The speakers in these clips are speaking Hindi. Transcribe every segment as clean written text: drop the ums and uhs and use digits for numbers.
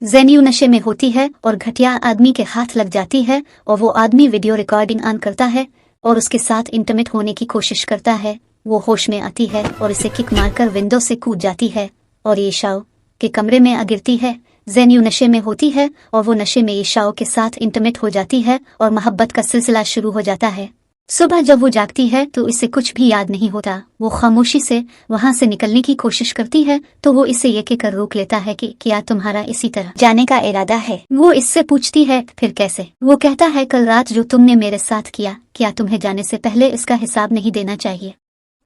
जेन्यू नशे में होती है और घटिया आदमी के हाथ लग जाती है और वो आदमी वीडियो रिकॉर्डिंग ऑन करता है और उसके साथ इंटीमेट होने की कोशिश करता है। वो होश में आती है और इसे किक मारकर विंडो से कूद जाती है और ये शाओ के कमरे में आ गिरती है। जेन्यू नशे में होती है और वो नशे में ये शाओ के साथ इंटीमेट हो जाती है और मोहब्बत का सिलसिला शुरू हो जाता है। सुबह जब वो जागती है तो इसे कुछ भी याद नहीं होता। वो खामोशी से वहां से निकलने की कोशिश करती है तो वो इसे ये कहकर रोक लेता है कि क्या तुम्हारा इसी तरह जाने का इरादा है। वो इससे पूछती है फिर कैसे। वो कहता है कल रात जो तुमने मेरे साथ किया, क्या तुम्हें जाने से पहले इसका हिसाब नहीं देना चाहिए?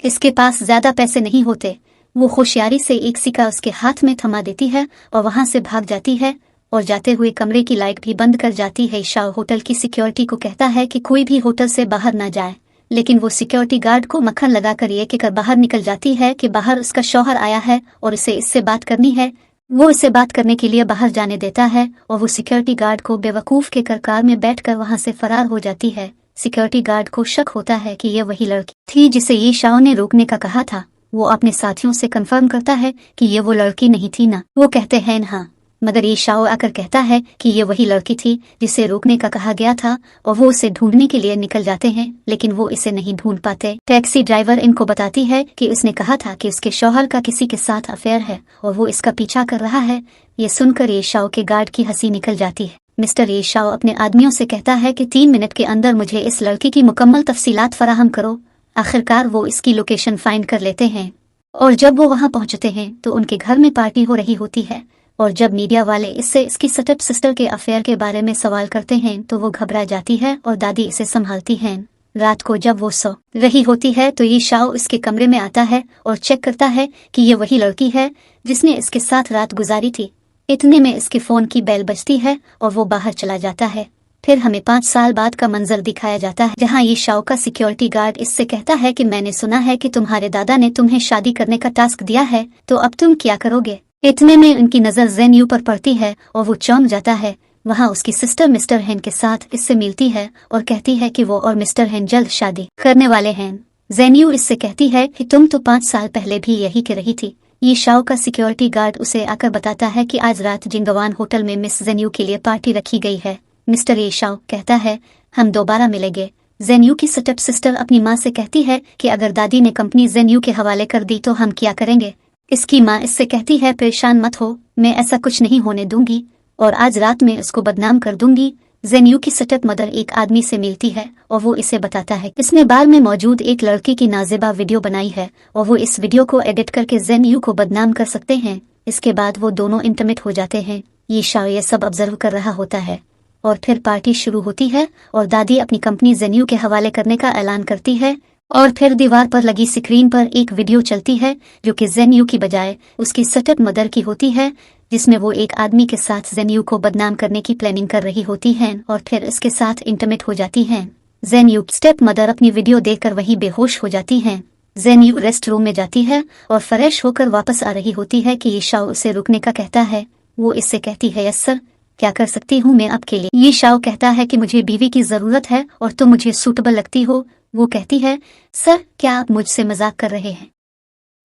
इसके पास ज्यादा पैसे नहीं होते। वो होशियारी से एक सिक्का उसके हाथ में थमा देती है और वहां से भाग जाती है और जाते हुए कमरे की लाइट भी बंद कर जाती है। शाओ होटल की सिक्योरिटी को कहता है कि कोई भी होटल से बाहर ना जाए, लेकिन वो सिक्योरिटी गार्ड को मक्खन लगाकर ये कहकर बाहर निकल जाती है कि बाहर उसका शौहर आया है और इसे इससे बात करनी है। वो इसे बात करने के लिए बाहर जाने देता है और वो सिक्योरिटी गार्ड को बेवकूफ के कर कार में बैठकर वहां से फरार हो जाती है। सिक्योरिटी गार्ड को शक होता है कि ये वही लड़की थी जिसे ये शाओ ने रोकने का कहा था। वो अपने साथियों से कंफर्म करता है कि ये वो लड़की नहीं थी ना। वो कहते हैं हाँ, मगर ये शाओ आकर कहता है कि ये वही लड़की थी जिसे रोकने का कहा गया था और वो उसे ढूंढने के लिए निकल जाते हैं, लेकिन वो इसे नहीं ढूंढ पाते। टैक्सी ड्राइवर इनको बताती है कि उसने कहा था कि उसके शौहर का किसी के साथ अफेयर है और वो इसका पीछा कर रहा है। ये सुनकर ये शाओ के गार्ड की हंसी निकल जाती है। मिस्टर ये शाओ अपने आदमियों से कहता है कि 3 मिनट के अंदर मुझे इस लड़की की मुकम्मल तफसीलात फराहम करो। आखिरकार वो इसकी लोकेशन फाइंड कर लेते हैं और जब वो वहां पहुंचते हैं तो उनके घर में पार्टी हो रही होती है और जब मीडिया वाले इससे इसकी स्टेप सिस्टर के अफेयर के बारे में सवाल करते हैं तो वो घबरा जाती है और दादी इसे संभालती हैं। रात को जब वो सो रही होती है तो ये शाओ इसके कमरे में आता है और चेक करता है कि ये वही लड़की है जिसने इसके साथ रात गुजारी थी। इतने में इसके फोन की बेल बजती है और वो बाहर चला जाता है। फिर हमें 5 साल बाद का मंजर दिखाया जाता है जहाँ ये शाओ का सिक्योरिटी गार्ड इससे कहता है कि मैंने सुना है कि तुम्हारे दादा ने तुम्हें शादी करने का टास्क दिया है, तो अब तुम क्या करोगे? इतने में उनकी नजर जेन्यू पर पड़ती है और वो चौंक जाता है। वहाँ उसकी सिस्टर मिस्टर हेन के साथ इससे मिलती है और कहती है कि वो और मिस्टर हेन जल्द शादी करने वाले हैं। जेन्यू इससे कहती है कि तुम तो 5 साल पहले भी यही कह रही थी। ये शाओ का सिक्योरिटी गार्ड उसे आकर बताता है कि आज रात जिंगवान होटल में मिस जेन्यू के लिए पार्टी रखी गई है। मिस्टर ये शाओ कहता है हम दोबारा मिलेंगे। जेन्यू की स्टेप सिस्टर अपनी माँ से कहती है कि अगर दादी ने कंपनी जेन्यू के हवाले कर दी तो हम क्या करेंगे? इसकी माँ इससे कहती है परेशान मत हो, मैं ऐसा कुछ नहीं होने दूंगी और आज रात में उसको बदनाम कर दूंगी। जेन्यू की स्टेप मदर एक आदमी से मिलती है और वो इसे बताता है इसने बार में मौजूद एक लड़की की नाजेबा वीडियो बनाई है और वो इस वीडियो को एडिट करके जेन्यू को बदनाम कर सकते हैं। इसके बाद वो दोनों इंटीमेट हो जाते हैं। ये शाओ ये सब ऑब्जर्व कर रहा होता है और फिर पार्टी शुरू होती है और दादी अपनी कंपनी जेन्यू के हवाले करने का ऐलान करती है और फिर दीवार पर लगी स्क्रीन पर एक वीडियो चलती है जो कि जेन्यू की बजाय उसकी स्टेप मदर की होती है, जिसमें वो एक आदमी के साथ जेन्यू को बदनाम करने की प्लानिंग कर रही होती हैं और फिर इसके साथ इंटीमेट हो जाती हैं। जेन्यू स्टेप मदर अपनी वीडियो देखकर वही बेहोश हो जाती हैं। जेन्यू रेस्ट रूम में जाती है और फ्रेश होकर वापस आ रही होती है कि ये शाओ उसे रुकने का कहता है। वो इससे कहती है यस सर, क्या कर सकती हूँ मैं आपके लिए? ये शाओ कहता है कि मुझे बीवी की जरूरत है और तुम मुझे सूटेबल लगती हो। वो कहती है सर क्या आप मुझसे मजाक कर रहे हैं?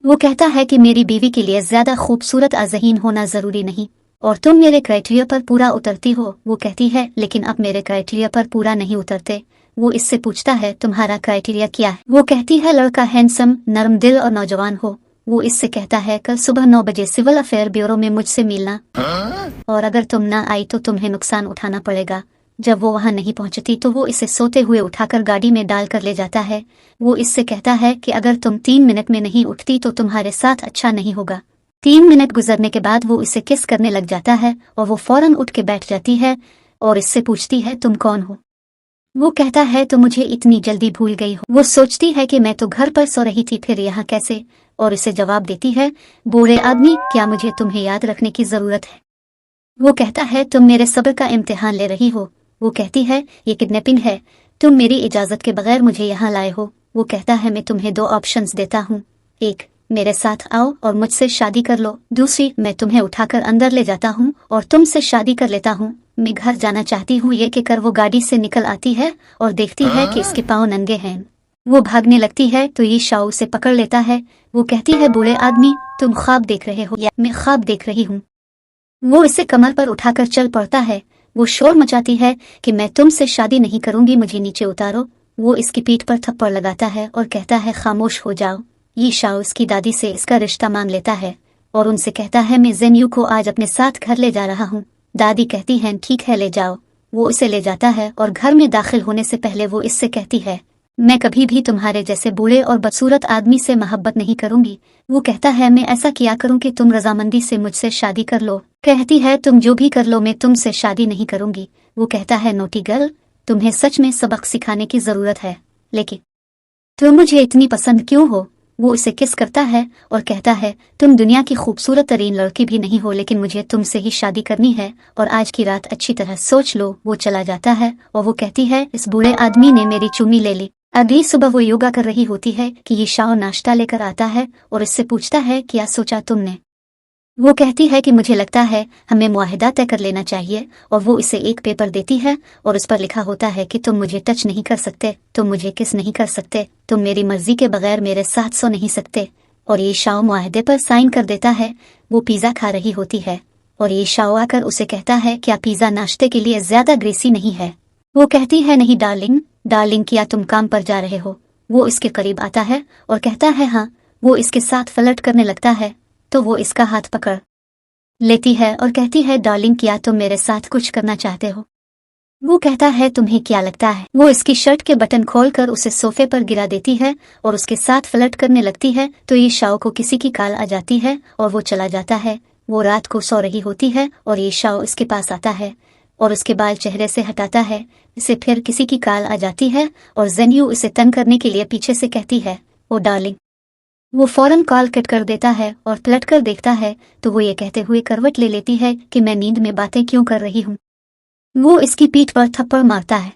वो कहता है कि मेरी बीवी के लिए ज्यादा खूबसूरत अज़हीन होना जरूरी नहीं और तुम मेरे क्राइटेरिया पर पूरा उतरती हो। वो कहती है लेकिन अब मेरे क्राइटेरिया पर पूरा नहीं उतरते। वो इससे पूछता है तुम्हारा क्राइटेरिया क्या है? वो कहती है लड़का हैंडसम, नरम दिल और नौजवान हो। वो इससे कहता है कल सुबह 9 बजे सिविल अफेयर ब्यूरो में मुझसे मिलना और अगर तुम ना आई तो तुम्हें नुकसान उठाना पड़ेगा। जब वो वहां नहीं पहुंचती तो वो इसे सोते हुए उठाकर गाड़ी में डालकर ले जाता है। वो इससे कहता है कि अगर तुम 3 मिनट में नहीं उठती तो तुम्हारे साथ अच्छा नहीं होगा। 3 मिनट गुजरने के बाद वो इसे किस करने लग जाता है और वो फौरन उठ के बैठ जाती है और इससे पूछती है तुम कौन हो? वो कहता है तो मुझे इतनी जल्दी भूल गई हो। वो सोचती है कि मैं तो घर पर सो रही थी, फिर यहाँ कैसे? और इसे जवाब देती है बूढ़े आदमी, क्या मुझे तुम्हें याद रखने की जरूरत है? वो कहता है तुम मेरे सब्र का इम्तिहान ले रही हो। वो कहती है ये किडनैपिंग है, तुम मेरी इजाजत के बगैर मुझे यहाँ लाए हो। वो कहता है मैं तुम्हें 2 ऑप्शंस देता हूँ, एक मेरे साथ आओ और मुझसे शादी कर लो, दूसरी मैं तुम्हें उठाकर अंदर ले जाता हूँ और तुमसे शादी कर लेता हूँ। मैं घर जाना चाहती हूँ। ये कहकर वो गाड़ी से निकल आती है और देखती है कि इसके पाँव नंगे हैं। वो भागने लगती है तो ये शाओ उसे पकड़ लेता है। वो कहती है बूढ़े आदमी तुम ख्वाब देख रहे हो या मैं ख्वाब देख रही हूँ? वो इसे कमर पर उठाकर चल पड़ता है। वो शोर मचाती है कि मैं तुमसे शादी नहीं करूंगी, मुझे नीचे उतारो। वो इसकी पीठ पर थप्पड़ लगाता है और कहता है खामोश हो जाओ। ये शाओ इसकी दादी से इसका रिश्ता मांग लेता है और उनसे कहता है मैं ज़ेन्यू को आज अपने साथ घर ले जा रहा हूँ। दादी कहती है ठीक है ले जाओ। वो उसे ले जाता है और घर में दाखिल होने से पहले वो इससे कहती है मैं कभी भी तुम्हारे जैसे बूढ़े और बदसूरत आदमी से मोहब्बत नहीं करूंगी। वो कहता है मैं ऐसा किया करूं कि तुम रजामंदी से मुझसे शादी कर लो। कहती है तुम जो भी कर लो मैं तुमसे शादी नहीं करूंगी। वो कहता है नोटी गर्ल, तुम्हें सच में सबक सिखाने की जरूरत है, लेकिन तुम मुझे इतनी पसंद क्यों हो? वो उसे किस करता है और कहता है तुम दुनिया की खूबसूरत तरीन लड़की भी नहीं हो, लेकिन मुझे तुमसे ही शादी करनी है और आज की रात अच्छी तरह सोच लो। वो चला जाता है और वो कहती है इस बूढ़े आदमी ने मेरी चुम्मी ले ली। अगली सुबह वो योगा कर रही होती है कि ये शाओ नाश्ता लेकर आता है और इससे पूछता है क्या सोचा तुमने? वो कहती है कि मुझे लगता है हमें मुआहिदा तय कर लेना चाहिए और वो इसे एक पेपर देती है और उस पर लिखा होता है कि तुम मुझे टच नहीं कर सकते, तुम मुझे किस नहीं कर सकते, तुम मेरी मर्जी के बगैर मेरे साथ सो नहीं सकते। और ये शाओ मुआहिदे पर साइन कर देता है। वो पिज़्ज़ा खा रही होती है और ये शाओ आकर उसे कहता है क्या पिज़्ज़ा नाश्ते के लिए ज्यादा ग्रेसी नहीं है? वो कहती है नहीं डार्लिंग, डार्लिंग क्या तुम काम पर जा रहे हो? वो इसके करीब आता है और कहता है हाँ। वो इसके साथ फ्लर्ट करने लगता है तो वो इसका हाथ पकड़ लेती है और कहती है डार्लिंग क्या तुम मेरे साथ कुछ करना चाहते हो? वो कहता है तुम्हें क्या लगता है? वो इसकी शर्ट के बटन खोलकर उसे सोफे पर गिरा देती है और उसके साथ फ्लर्ट करने लगती है तो ये शाओ को किसी की कॉल आ जाती है और वो चला जाता है। वो रात को सो रही होती है और ये शाओ इसके पास आता है और उसके बाल चेहरे से हटाता है। इसे फिर किसी की कॉल आ जाती है और ज़ेन्यू इसे तंग करने के लिए पीछे से कहती है ओ डार्लिंग। वो फौरन कॉल कट कर देता है और पलट कर देखता है तो वो ये कहते हुए करवट ले लेती है कि मैं नींद में बातें क्यों कर रही हूँ। वो इसकी पीठ पर थप्पड़ मारता है।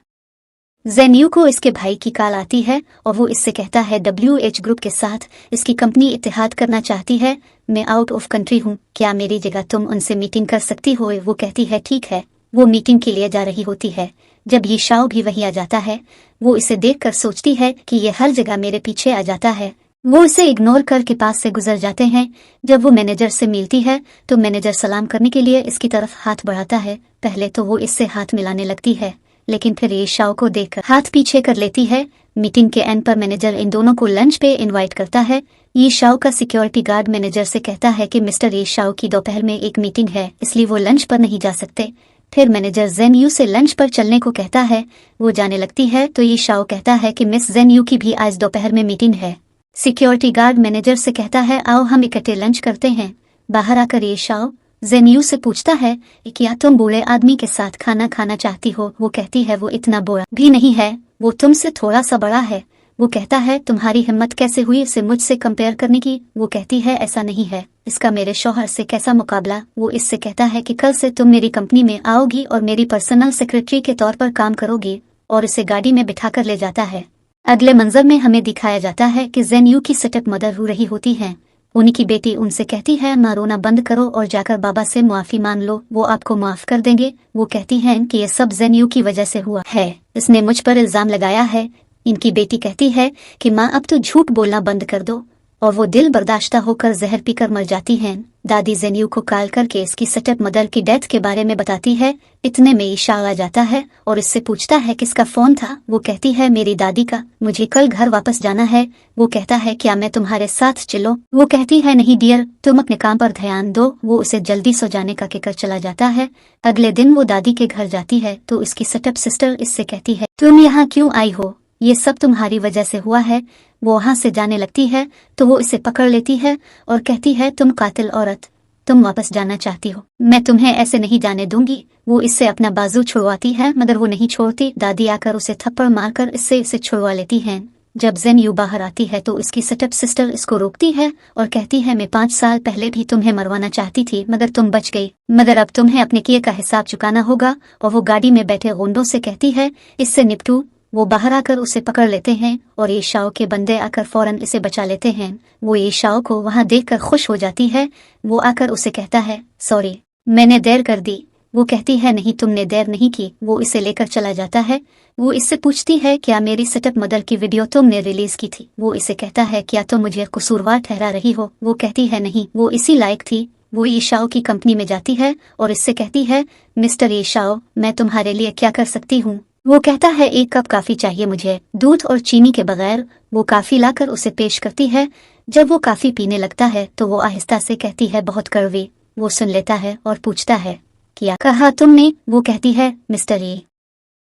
ज़ेन्यू को इसके भाई की कॉल आती है और वो इससे कहता है WH ग्रुप के साथ इसकी कंपनी इत्तेहाद करना चाहती है। मैं आउट ऑफ कंट्री हूँ, क्या मेरी जगह तुम उनसे मीटिंग कर सकती हो? वो कहती है ठीक है। वो मीटिंग के लिए जा रही होती है जब ये शाओ भी वहीं आ जाता है। वो इसे देखकर सोचती है कि ये हर जगह मेरे पीछे आ जाता है। वो इसे इग्नोर कर के पास से गुजर जाते हैं। जब वो मैनेजर से मिलती है तो मैनेजर सलाम करने के लिए इसकी तरफ हाथ बढ़ाता है। पहले तो वो इससे हाथ मिलाने लगती है लेकिन फिर ये शाओ को देखकर हाथ पीछे कर लेती है। मीटिंग के एंड पर मैनेजर इन दोनों को लंच पे इनवाइट करता है। ये शाओ का सिक्योरिटी गार्ड मैनेजर से कहता है कि मिस्टर ये शाओ की दोपहर में एक मीटिंग है इसलिए वो लंच पर नहीं जा सकते। फिर मैनेजर ज़ेन्यू से लंच पर चलने को कहता है। वो जाने लगती है तो ये शाओ कहता है कि मिस ज़ेन्यू की भी आज दोपहर में मीटिंग है। सिक्योरिटी गार्ड मैनेजर से कहता है आओ हम इकट्ठे लंच करते हैं। बाहर आकर ये शाओ ज़ेन्यू से पूछता है क्या तुम बूढ़े आदमी के साथ खाना खाना चाहती हो? वो कहती है वो इतना बूढ़ा भी नहीं है, वो तुमसे थोड़ा सा बड़ा है। वो कहता है तुम्हारी हिम्मत कैसे हुई इसे मुझसे कंपेयर करने की? वो कहती है ऐसा नहीं है, इसका मेरे शौहर से कैसा मुकाबला। वो इससे कहता है कि कल से तुम मेरी कंपनी में आओगी और मेरी पर्सनल सेक्रेटरी के तौर पर काम करोगी और इसे गाड़ी में बिठा कर ले जाता है। अगले मंजर में हमें दिखाया जाता है कि ज़ेन्यू की स्टेप मदर रो रही होती हैं। उनकी बेटी उनसे कहती है माँ रोना बंद करो और जाकर बाबा से मुआफी मान लो, वो आपको माफ कर देंगे। वो कहती हैं कि ये सब ज़ेन्यू की वजह से हुआ है, इसने मुझ पर इल्जाम लगाया है। इनकी बेटी कहती है कि माँ अब तो झूठ बोलना बंद कर दो और वो दिल बर्दाश्ता होकर जहर पीकर मर जाती हैं। दादी ज़ेन्यू को कॉल करके इसकी स्टेप मदर की डेथ के बारे में बताती है। इतने में ईशा आ जाता है और इससे पूछता है किसका फोन था? वो कहती है मेरी दादी का, मुझे कल घर वापस जाना है। वो कहता है क्या मैं तुम्हारे साथ चलो? वो कहती है नहीं डियर, तुम अपने काम पर ध्यान दो। वो उसे जल्दी सो जाने का कहकर चला जाता है। अगले दिन वो दादी के घर जाती है तो इसकी स्टेप सिस्टर इससे कहती है तुम यहाँ क्यों आई हो? ये सब तुम्हारी वजह से हुआ है। वो वहाँ से जाने लगती है तो वो इसे पकड़ लेती है और कहती है तुम कातिल औरत, तुम वापस जाना चाहती हो, मैं तुम्हें ऐसे नहीं जाने दूंगी। वो इससे अपना बाजू छुड़वाती है मगर वो नहीं छोड़ती। दादी आकर उसे थप्पड़ मारकर इससे इसे छुड़वा लेती है। जब ज़ेन्यू बाहर आती है तो इसकी स्टेप सिस्टर इसको रोकती है और कहती है मैं 5 साल पहले भी तुम्हें मरवाना चाहती थी मगर तुम बच गई, मगर अब तुम्हें अपने किए का हिसाब चुकाना होगा। और वो गाड़ी में बैठे गुंडों से कहती है इससे निपटू। वो बाहर आकर उसे पकड़ लेते हैं और ये शाओ के बंदे आकर फौरन इसे बचा लेते हैं। वो ये शाओ को वहाँ देखकर खुश हो जाती है। वो आकर उसे कहता है सॉरी मैंने देर कर दी। वो कहती है नहीं तुमने देर नहीं की। वो इसे लेकर चला जाता है। वो इससे पूछती है क्या मेरी स्टेप मदर की वीडियो तुमने रिलीज की थी? वो इसे कहता है क्या तुम मुझे कसूरवार ठहरा रही हो? वो कहती है नहीं, वो इसी लायक थी। वो ईशाओ की कंपनी में जाती है और इससे कहती है, मिस्टर ईशाओ, मैं तुम्हारे लिए क्या कर सकती हूँ। वो कहता है, 1 कप कॉफी चाहिए मुझे, दूध और चीनी के बगैर। वो कॉफी लाकर उसे पेश करती है। जब वो कॉफी पीने लगता है तो वो आहिस्ता से कहती है, बहुत कड़वी। वो सुन लेता है और पूछता है, क्या कहा तुमने। वो कहती है, मिस्टर ई,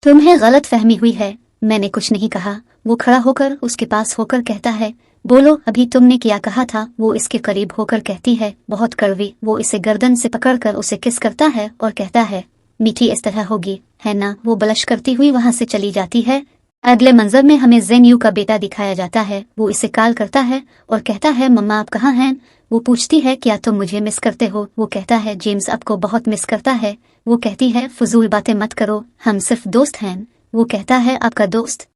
तुम्हें गलत फहमी हुई है, मैंने कुछ नहीं कहा। वो खड़ा होकर उसके पास होकर कहता है, बोलो अभी तुमने क्या कहा था। वो इसके करीब होकर कहती है, बहुत कड़वी। वो इसे गर्दन से पकड़कर उसे किस करता है और कहता है, मीठी इस तरह होगी, है ना। वो बलश करती हुई वहां से चली जाती है। अगले मंजर में हमें जेन यू का बेटा दिखाया जाता है। वो इसे कॉल करता है और कहता है, मम्मा आप कहाँ हैं। वो पूछती है, क्या तुम मुझे मिस करते हो। वो कहता है, जेम्स आपको बहुत मिस करता है। वो कहती है, फजूल बातें मत करो, हम सिर्फ दोस्त हैं। वो कहता है, आपका दोस्त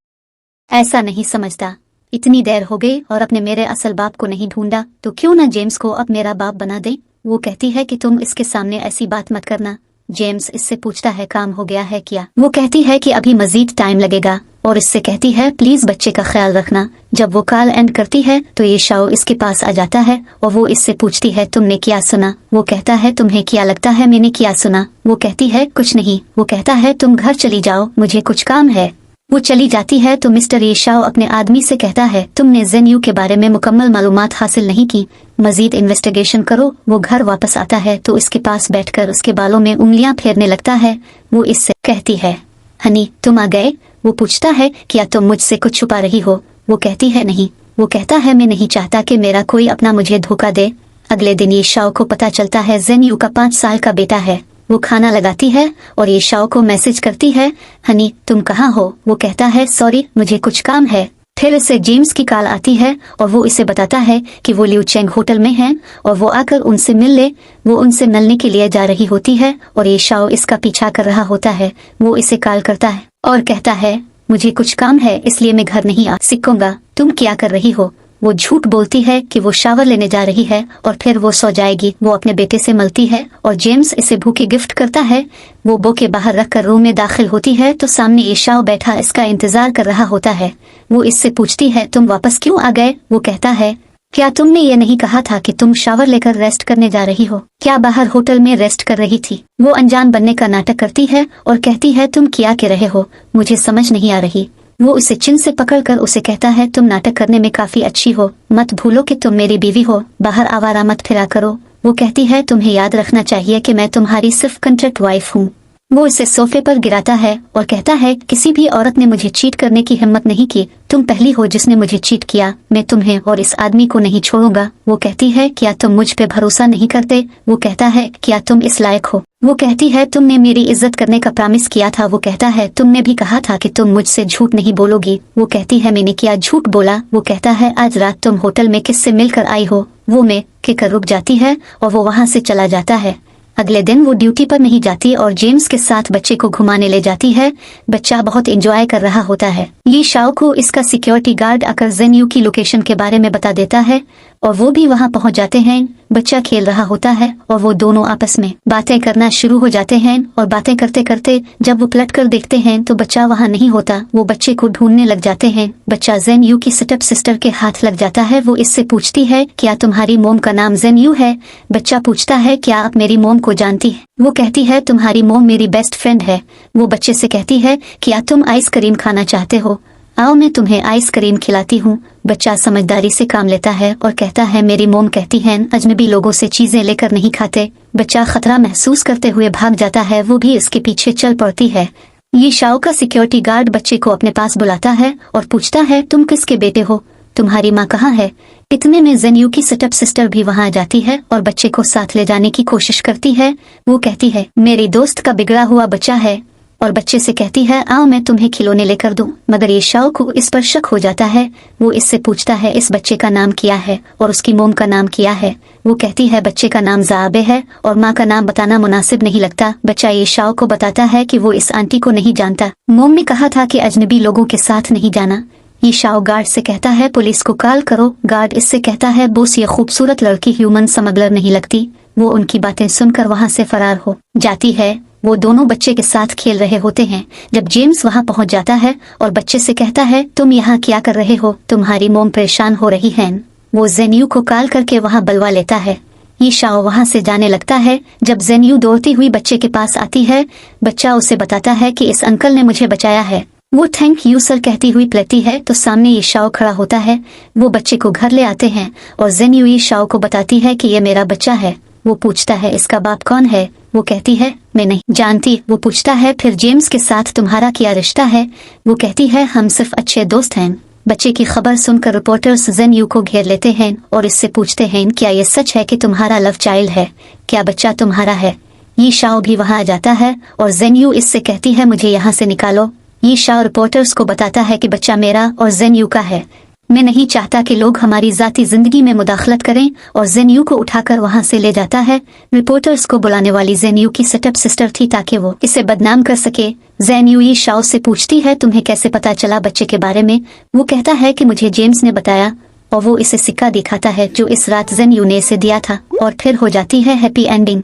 ऐसा नहीं समझता। इतनी देर हो गई और अपने मेरे असल बाप को नहीं ढूंढा, तो क्यों ना जेम्स को अब मेरा बाप बना दे। वो कहती है कि तुम इसके सामने ऐसी बात मत करना। जेम्स इससे पूछता है, काम हो गया है क्या। वो कहती है कि अभी मजीद टाइम लगेगा और इससे कहती है, प्लीज बच्चे का ख्याल रखना। जब वो कॉल एंड करती है तो ये शाओ इसके पास आ जाता है और वो इससे पूछती है, तुमने क्या सुना। वो कहता है, तुम्हें क्या लगता है मैंने क्या सुना। वो कहती है, कुछ नहीं। वो कहता है, तुम घर चली जाओ, मुझे कुछ काम है। वो चली जाती है तो मिस्टर ईशाओ अपने आदमी से कहता है, तुमने जेन यू के बारे में मुकम्मल मालूमात हासिल नहीं की, मजीद इन्वेस्टिगेशन करो। वो घर वापस आता है तो इसके पास बैठकर उसके बालों में उंगलियां फेरने लगता है। वो इससे कहती है, हनी तुम आ गए। वो पूछता है, क्या तुम मुझसे कुछ छुपा रही हो। वो कहती है, नहीं। वो कहता है, मैं नहीं चाहता कि मेरा कोई अपना मुझे धोखा दे। अगले दिन ईशाओ को पता चलता है जेन यू का 5 साल का बेटा है। वो खाना लगाती है और ईशाओ को मैसेज करती है, हनी तुम कहाँ हो। वो कहता है, सॉरी मुझे कुछ काम है। फिर इसे जेम्स की कॉल आती है और वो इसे बताता है कि वो लिu चेंग होटल में हैं और वो आकर उनसे मिल ले। वो उनसे मिलने के लिए जा रही होती है और ईशाओ इसका पीछा कर रहा होता है। वो इसे कॉल करता है और कहता है, मुझे कुछ काम है इसलिए मैं घर नहीं आ सकूंगा, तुम क्या कर रही हो। वो झूठ बोलती है कि वो शावर लेने जा रही है और फिर वो सो जाएगी। वो अपने बेटे से मिलती है और जेम्स इसे बुके गिफ्ट करता है। वो बुके बाहर रखकर रूम में दाखिल होती है तो सामने ईशाओ बैठा इसका इंतजार कर रहा होता है। वो इससे पूछती है, तुम वापस क्यों आ गए। वो कहता है, क्या तुमने ये नहीं कहा था कि तुम शावर लेकर रेस्ट करने जा रही हो। क्या बाहर होटल में रेस्ट कर रही थी। वो अनजान बनने का नाटक करती है और कहती है, तुम क्या कह रहे हो, मुझे समझ नहीं आ रही। वो उसे चिन से पकड़कर उसे कहता है, तुम नाटक करने में काफी अच्छी हो, मत भूलो कि तुम मेरी बीवी हो, बाहर आवारा मत फिरा करो। वो कहती है, तुम्हें याद रखना चाहिए कि मैं तुम्हारी सिर्फ कॉन्ट्रैक्ट वाइफ हूँ। वो इसे सोफे पर गिराता है और कहता है, किसी भी औरत ने मुझे चीट करने की हिम्मत नहीं की, तुम पहली हो जिसने मुझे चीट किया। मैं तुम्हें और इस आदमी को नहीं छोड़ूंगा। वो कहती है, क्या तुम मुझ पे भरोसा नहीं करते। वो कहता है, क्या तुम इस लायक हो। वो कहती है, तुमने मेरी इज्जत करने का प्रॉमिस किया था। वो कहता है, तुमने भी कहा था कि तुम मुझसे झूठ नहीं बोलोगी। वो कहती है, मैंने क्या झूठ बोला। वो कहता है, आज रात तुम होटल में किससे मिलकर आई हो। वो मैं कहकर रुक जाती है और वो वहाँ से चला जाता है। अगले दिन वो ड्यूटी पर नहीं जाती और जेम्स के साथ बच्चे को घुमाने ले जाती है। बच्चा बहुत एंजॉय कर रहा होता है। ये शाओ को इसका सिक्योरिटी गार्ड आकर जेन यू की लोकेशन के बारे में बता देता है और वो भी वहाँ पहुँच जाते हैं। बच्चा खेल रहा होता है और वो दोनों आपस में बातें करना शुरू हो जाते हैं और बातें करते करते जब वो पलट कर देखते हैं तो बच्चा वहाँ नहीं होता। वो बच्चे को ढूंढने लग जाते हैं। बच्चा जेन यू की स्टेप सिस्टर के हाथ लग जाता है। वो इससे पूछती है, क्या तुम्हारी मोम का नाम जेन यू है। बच्चा पूछता है, क्या आप मेरी मोम को जानती है। वो कहती है, तुम्हारी मोम मेरी बेस्ट फ्रेंड है। वो बच्चे से कहती है, क्या तुम आइसक्रीम खाना चाहते हो, आओ मैं तुम्हें आइसक्रीम खिलाती हूँ। बच्चा समझदारी से काम लेता है और कहता है, मेरी मोम कहती है अजनबी लोगों से चीजें लेकर नहीं खाते। बच्चा खतरा महसूस करते हुए भाग जाता है। वो भी इसके पीछे चल पड़ती है। ये शाओ का सिक्योरिटी गार्ड बच्चे को अपने पास बुलाता है और पूछता है, तुम किसके बेटे हो, तुम्हारी माँ कहाँ है। इतने में जेन यू की स्टेप सिस्टर भी वहाँ आ जाती है और बच्चे को साथ ले जाने की कोशिश करती है। वो कहती है, मेरी दोस्त का बिगड़ा हुआ बच्चा है और बच्चे से कहती है, आओ मैं तुम्हें खिलौने लेकर दूं। मगर ये शाओ को इस पर शक हो जाता है। वो इससे पूछता है, इस बच्चे का नाम क्या है और उसकी मोम का नाम क्या है। वो कहती है, बच्चे का नाम ज़ाबे है और माँ का नाम बताना मुनासिब नहीं लगता। बच्चा ये शाओ को बताता है कि वो इस आंटी को नहीं जानता। मोम ने कहा था कि अजनबी लोगों के साथ नहीं जाना। ये शाओ गार्ड से कहता है, पुलिस को कॉल करो। गार्ड इससे कहता है, बोस ये खूबसूरत लड़की ह्यूमन स्मगलर नहीं लगती। वो उनकी बातें सुनकर वहाँ से फरार हो जाती है। वो दोनों बच्चे के साथ खेल रहे होते हैं जब जेम्स वहाँ पहुँच जाता है और बच्चे से कहता है, तुम यहाँ क्या कर रहे हो, तुम्हारी मोम परेशान हो रही है। वो जेन यू को कॉल करके वहाँ बुलवा लेता है। ये शाओ वहाँ से जाने लगता है। जब जेन यू दौड़ती हुई बच्चे के पास आती है, बच्चा उसे बताता है कि इस अंकल ने मुझे बचाया है। वो थैंक यू सर कहती हुई पलटती है तो सामने ये शाओ खड़ा होता है। वो बच्चे को घर ले आते हैं और जेन यू ये शाओ को बताती है कि ये मेरा बच्चा है। वो पूछता है इसका बाप कौन है। वो कहती है मैं नहीं जानती। वो पूछता है फिर जेम्स के साथ तुम्हारा क्या रिश्ता है। वो कहती है हम सिर्फ अच्छे दोस्त हैं। बच्चे की खबर सुनकर रिपोर्टर्स जेन यू को घेर लेते हैं और इससे पूछते हैं क्या ये सच है कि तुम्हारा लव चाइल्ड है, क्या बच्चा तुम्हारा है। ये शाओ भी वहाँ आ जाता है और जेन यू इससे कहती है मुझे यहाँ से निकालो। ये शाओ रिपोर्टर्स को बताता है कि बच्चा मेरा और जेन यू का है। मैं नहीं चाहता कि लोग हमारी जाती जिंदगी में मुदाखलत करें और जेन यू को उठाकर वहाँ से ले जाता है। रिपोर्टर्स को बुलाने वाली जेन यू की सेटअप सिस्टर थी ताकि वो इसे बदनाम कर सके। जेन यू ये शाओ से पूछती है तुम्हें कैसे पता चला बच्चे के बारे में। वो कहता है कि मुझे जेम्स ने बताया और वो इसे सिक्का दिखाता है जो इस रात जेन यू ने इसे दिया था और फिर हो जाती है हैप्पी एंडिंग।